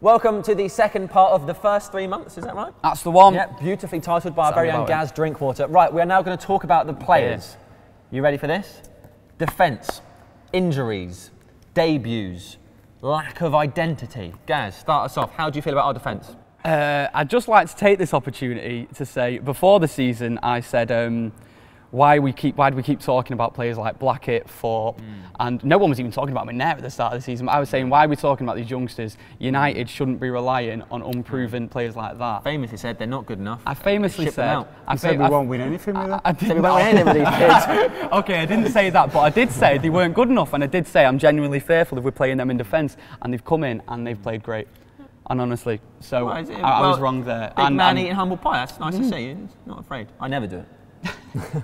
Welcome to the second part of the first 3 months, is that right? That's the one. Yeah, beautifully titled by our very own Gaz Drinkwater. Right, we are now going to talk about the players. You ready for this? Defence, injuries, debuts, lack of identity. Gaz, start us off. How do you feel about our defence? I'd just like to take this opportunity to say, before the season, I said, why do we keep talking about players like Blackett, Thorpe, and no one was even talking about McNair at the start of the season. But I was saying, why are we talking about these youngsters? United shouldn't be relying on unproven players like that. Famously said they're not good enough. I famously said, we won't win anything with them. I said we won't win anything with these kids. Okay, I didn't say that, but I did say they weren't good enough, and I did say I'm genuinely fearful if we're playing them in defence, and they've come in and they've played great. And honestly, so I was wrong there. Big man eating humble pie, that's nice to see. You're not afraid. I never do it.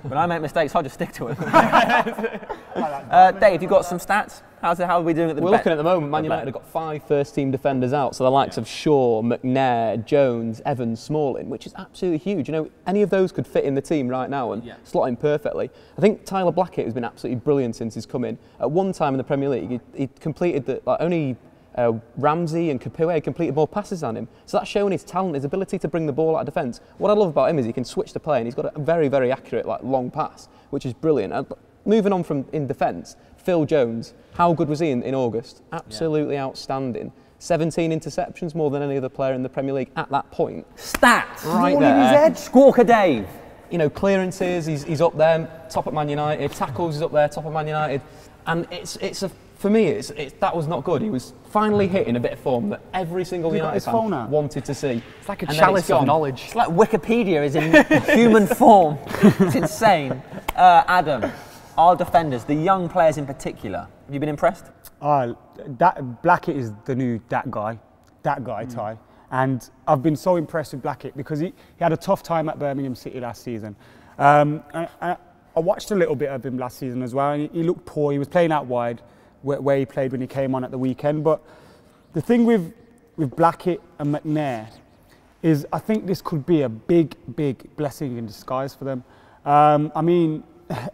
When I make mistakes, I just stick to it. Dave, you've got some stats? How are we doing at the We're looking at the moment, Man United have got 5 first-team defenders out, so the likes of Shaw, McNair, Jones, Evans, Smalling, which is absolutely huge. You know, any of those could fit in the team right now and slot in perfectly. I think Tyler Blackett has been absolutely brilliant since he's come in. At one time in the Premier League, he completed only Ramsey and Capoue completed more passes than him. So that's showing his talent, his ability to bring the ball out of defence. What I love about him is he can switch the play and he's got a very, very accurate long pass, which is brilliant. Moving on from in defence, Phil Jones, how good was he in August? Absolutely outstanding. 17 interceptions, more than any other player in the Premier League at that point. Stats! Right there. Squawker Dave. You know, clearances, he's up there, top at Man United. Tackles, he's up there, top of Man United. And for me, that was not good. He was finally hitting a bit of form that every single United fan wanted to see. It's like a chalice of knowledge. It's like Wikipedia is in human form. It's insane. Adam, our defenders, the young players in particular, have you been impressed? Blackett is the new that guy, Ty. And I've been so impressed with Blackett because he had a tough time at Birmingham City last season. I watched a little bit of him last season as well, and he looked poor. He was playing out wide, where he played when he came on at the weekend. But the thing with Blackett and McNair is I think this could be a big, big blessing in disguise for them. I mean,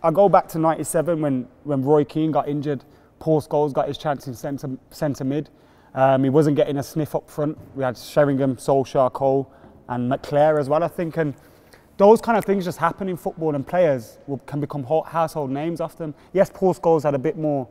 I go back to '97 when Roy Keane got injured. Paul Scholes got his chance in centre mid. He wasn't getting a sniff up front. We had Sheringham, Solskjaer, Cole, and McClare as well, I think. And those kind of things just happen in football, and players can become household names off them. Yes, Paul Scholes had a bit more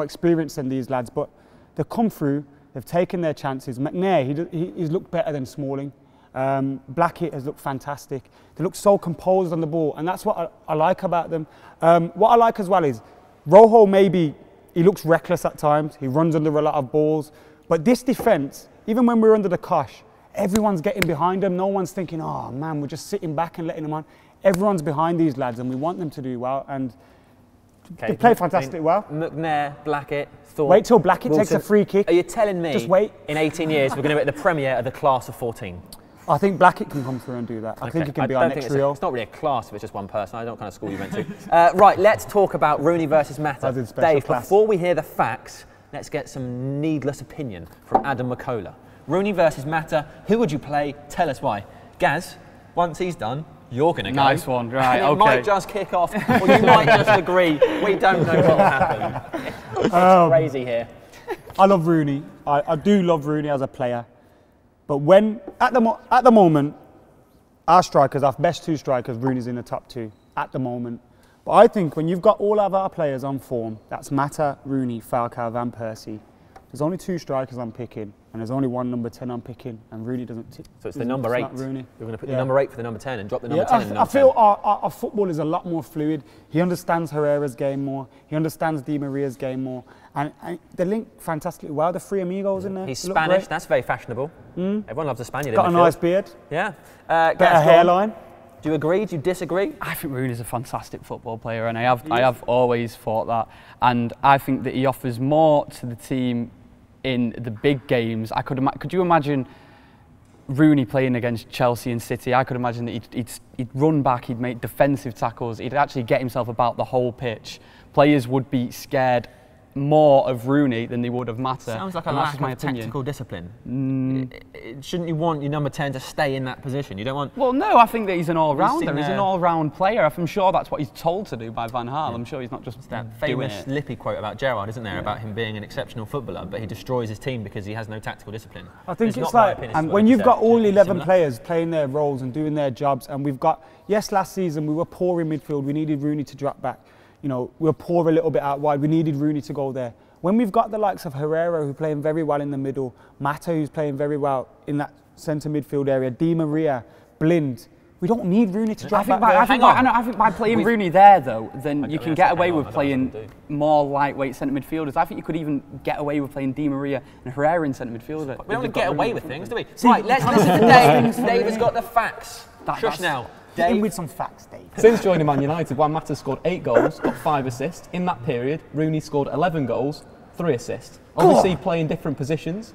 experience than these lads, but they've come through, they've taken their chances. McNair, he's looked better than Smalling. Blackett has looked fantastic. They look so composed on the ball, and that's what I like about them. What I like as well is Rojo, maybe he looks reckless at times, he runs under a lot of balls, but this defence, even when we're under the cosh, everyone's getting behind them. No one's thinking, oh man, we're just sitting back and letting them on. Everyone's behind these lads, and we want them to do well, and they play fantastic well. McNair, Blackett, Thorpe. Wait till Blackett takes a free kick. Are you telling me just wait. In 18 years we're going to be at the premiere of the class of 14? I think Blackett can come through and do that. I think he can be our next trio. It's not really a class if it's just one person. I don't know what kind of school you went to. Right, let's talk about Rooney versus Mata. Dave, before we hear the facts, let's get some needless opinion from Adam McCullough. Rooney versus Mata, who would you play? Tell us why. Gaz, once he's done, you're going to go. Nice one, right, and it might just kick off, or you might just agree. We don't know what will happen. It's crazy here. I love Rooney. I do love Rooney as a player. But when, at the moment, our strikers, our best 2 strikers, Rooney's in the top 2 at the moment. But I think when you've got all of our players on form, that's Mata, Rooney, Falcao, Van Persie, there's only 2 strikers I'm picking, and there's only 1 number 10 I'm picking, and Rooney doesn't. So it's the number 8. Rooney. You're going to put the number 8 for the number 10 and drop the number 10 in the number 10. I feel our football is a lot more fluid. He understands Herrera's game more. He understands Di Maria's game more, and they link fantastically well. The 3 amigos in there. He's Spanish. That's very fashionable. Everyone loves a Spaniard. Got a nice beard. Yeah. Better hairline. Do you agree? Do you disagree? I think Rooney's a fantastic football player, and I have always thought that. And I think that he offers more to the team in the big games. Could you imagine Rooney playing against Chelsea and City? I could imagine that he'd run back, he'd make defensive tackles, he'd actually get himself about the whole pitch. Players would be scared more of Rooney than they would of Mata. Sounds like a lack of tactical discipline. Shouldn't you want your number 10 to stay in that position? You don't want... Well, no, I think that he's an all-rounder. He's an all-round player. I'm sure that's what he's told to do by Van Gaal. Yeah. I'm sure he's not just that famous Lippy quote about Gerrard, isn't there, about him being an exceptional footballer, but he destroys his team because he has no tactical discipline. I think it's like, and when you've got all 11 players playing their roles and doing their jobs, and we've got, yes, last season we were poor in midfield, we needed Rooney to drop back. You know, we were poor a little bit out wide, we needed Rooney to go there. When we've got the likes of Herrera, who's playing very well in the middle, Mata, who's playing very well in that centre midfield area, Di Maria, Blind, we don't need Rooney to drop back there. I think by playing Rooney there, though, then you can get away with playing more lightweight centre midfielders. I think you could even get away with playing Di Maria and Herrera in centre midfield. We don't get away with things, do we? Right, let's listen to Dave. Dave has got the facts. Shush now. Dave, with some facts, Dave. Since joining Man United, Juan Mata scored 8 goals, got 5 assists. In that period, Rooney scored 11 goals, 3 assists. Obviously playing different positions,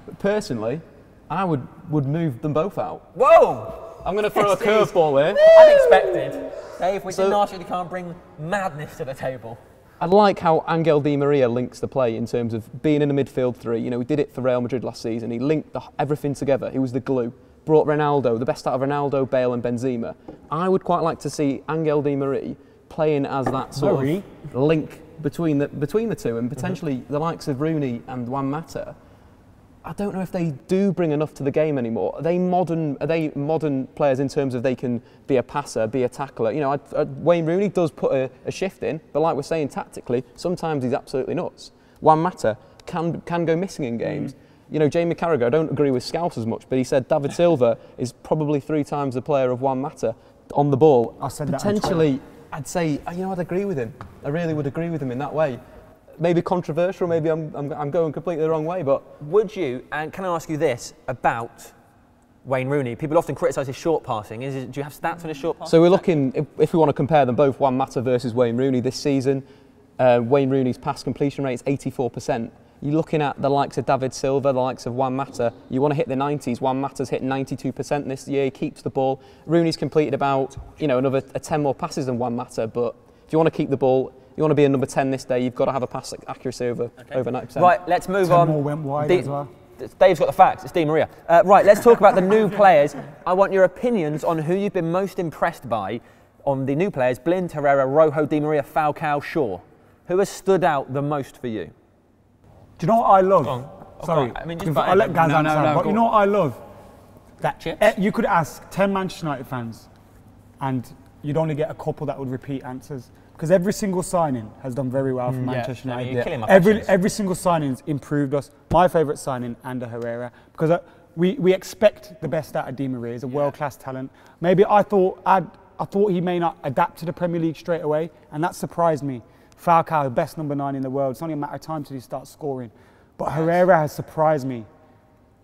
but personally, I would move them both out. Whoa! I'm going to throw a curveball here. Unexpected. Dave, we didn't ask you to come and bring madness to the table. I like how Angel Di Maria links the play in terms of being in a midfield three. You know, he did it for Real Madrid last season. He linked everything together. He was the glue. Brought Ronaldo, the best out of Ronaldo, Bale and Benzema. I would quite like to see Angel Di Maria playing as that sort of link between the two, and potentially the likes of Rooney and Juan Mata. I don't know if they do bring enough to the game anymore. Are they modern players in terms of they can be a passer, be a tackler? You know, Wayne Rooney does put a shift in, but like we're saying, tactically, sometimes he's absolutely nuts. Juan Mata can go missing in games. You know, Jamie Carragher, I don't agree with Scouse as much, but he said David Silva is probably 3 times the player of Juan Mata on the ball. I said potentially, I'd say, you know, I'd agree with him. I really would agree with him in that way. Maybe controversial, maybe I'm going completely the wrong way, but... Would you, and can I ask you this about Wayne Rooney? People often criticise his short passing. Do you have stats on his short passing? So we're looking, if we want to compare them both, Juan Mata versus Wayne Rooney this season, Wayne Rooney's pass completion rate is 84%. You're looking at the likes of David Silva, the likes of Juan Mata. You want to hit the 90s. Juan Mata's hit 92% this year. He keeps the ball. Rooney's completed about, you know, another 10 more passes than Juan Mata. But if you want to keep the ball, you want to be a number 10 this day, you've got to have a pass accuracy over 90%. Right, let's move on. More went wide as well. Dave's got the facts. It's Di Maria. Right, let's talk about the new players. I want your opinions on who you've been most impressed by on the new players: Blind, Herrera, Rojo, Di Maria, Falcao, Shaw. Who has stood out the most for you? Do you know what I love? Sorry, I mean, I'll let Gaz answer. But you know what I love? That you could ask 10 Manchester United fans, and you'd only get a couple that would repeat answers. Because every single signing has done very well for Manchester United. Every single signing's improved us. My favourite signing, Ander Herrera, because we expect the best out of Di Maria. He's a world-class talent. Maybe I thought he may not adapt to the Premier League straight away, and that surprised me. Falcao, best number 9 in the world. It's only a matter of time till he starts scoring. But Herrera has surprised me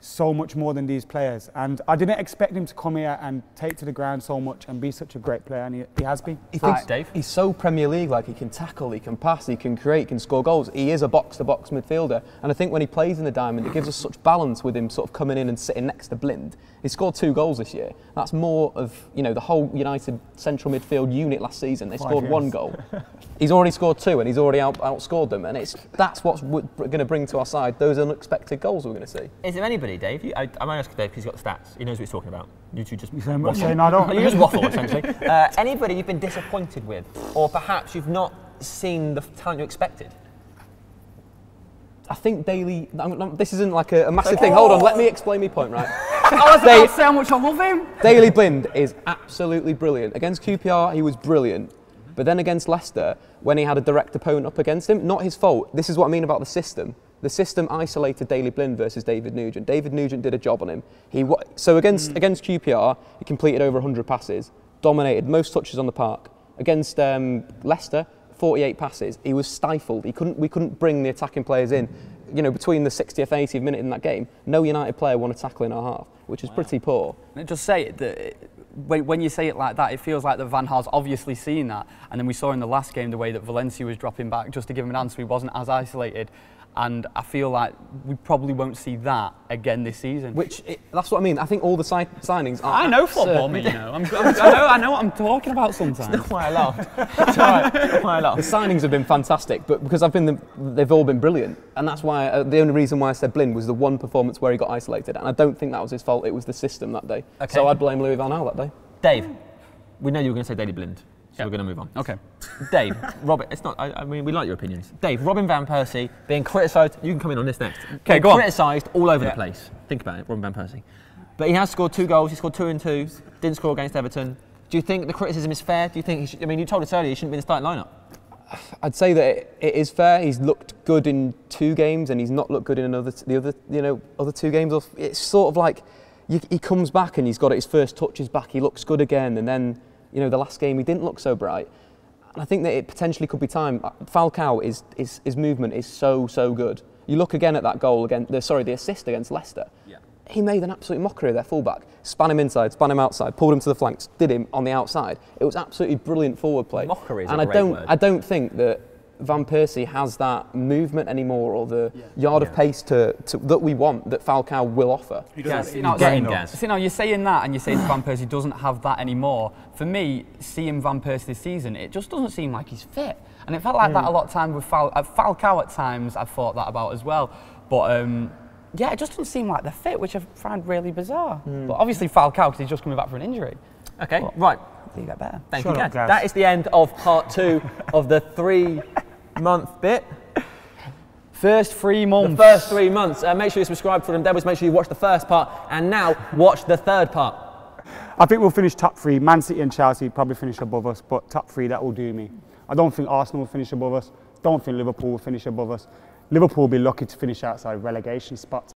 so much more than these players, and I didn't expect him to come here and take to the ground so much and be such a great player, and he has been. Dave? He's so Premier League, like he can tackle, he can pass, he can create, he can score goals. He is a box-to-box midfielder, and I think when he plays in the diamond, it gives us such balance with him sort of coming in and sitting next to Blind. He scored 2 goals this year. That's more of, you know, the whole United central midfield unit last season. They scored 1 goal. He's already scored 2, and he's already outscored them, and that's what's going to bring to our side those unexpected goals we're going to see. Is there anybody, Dave? I might ask Dave because he's got the stats. He knows what he's talking about. You two just saying I don't. You just waffle, essentially. Anybody you've been disappointed with, or perhaps you've not seen the talent you expected? I think Daly. This isn't like a massive thing. Hold on, let me explain my point, right? I was about to say how much I love him. Daly Blind is absolutely brilliant. Against QPR, he was brilliant. But then against Leicester, when he had a direct opponent up against him, not his fault. This is what I mean about the system. The system isolated Daly Blind versus David Nugent. David Nugent did a job on him. So against QPR, he completed over 100 passes, dominated most touches on the park. Against Leicester, 48 passes. He was stifled. We couldn't bring the attacking players in. You know, between the 60th and 80th minute in that game, no United player won a tackle in our half, which is pretty poor. And just say that when you say it like that, it feels like that Van Gaal's obviously seen that. And then we saw in the last game the way that Valencia was dropping back just to give him an answer. He wasn't as isolated. and I feel like we probably won't see that again this season. That's what I mean. I think all the signings are... I know football, me, you know. I know what I'm talking about sometimes. It's not quite allowed. It's all right. Not quite allowed. The signings have been fantastic, but because they've all been brilliant, and that's why the only reason why I said Blind was the one performance where he got isolated, and I don't think that was his fault. It was the system that day. Okay. So I'd blame Louis van Gaal that day. Dave, we know you were going to say Daley Blind. So we're going to move on. Okay. Dave, Robin, it's not, I mean, we like your opinions. Dave, Robin Van Persie being criticised, you can come in on this next. Okay, go on. Criticised all over the place. Think about it, Robin Van Persie. But he has scored 2 goals, he scored 2 and 2, didn't score against Everton. Do you think the criticism is fair? Do you think, I mean, you told us earlier he shouldn't be in the starting lineup. I'd say that it is fair. He's looked good in 2 games and he's not looked good in other 2 games. It's sort of like he comes back and he's got his first touches back, he looks good again, and then the last game he didn't look so bright. And I think that it potentially could be time. Falcao, his movement is so good. You look again at that goal the assist against Leicester. Yeah. He made an absolute mockery of their fullback. Span him inside, span him outside, pulled him to the flanks, did him on the outside. It was absolutely brilliant forward play. Mockery is and a great word. I don't think that Van Persie has that movement anymore, or the yard of pace that we want, that Falcao will offer. You're saying that, and you're saying Van Persie doesn't have that anymore. For me, seeing Van Persie this season, it just doesn't seem like he's fit. And it felt like that a lot of time with Falcao at times. I've thought that about as well. But it just doesn't seem like they're fit, which I find really bizarre. But obviously Falcao, because he's just coming back from an injury. Okay, right. You get better. Thank you, Gaz. That is the end of part 2 of the 3-month bit. First 3 months. The first 3 months. Make sure you subscribe to Them Devils. Make sure you watch the first part, and now watch the third part. I think we'll finish top 3. Man City and Chelsea probably finish above us, but top 3, that will do me. I don't think Arsenal will finish above us. Don't think Liverpool will finish above us. Liverpool will be lucky to finish outside relegation spots.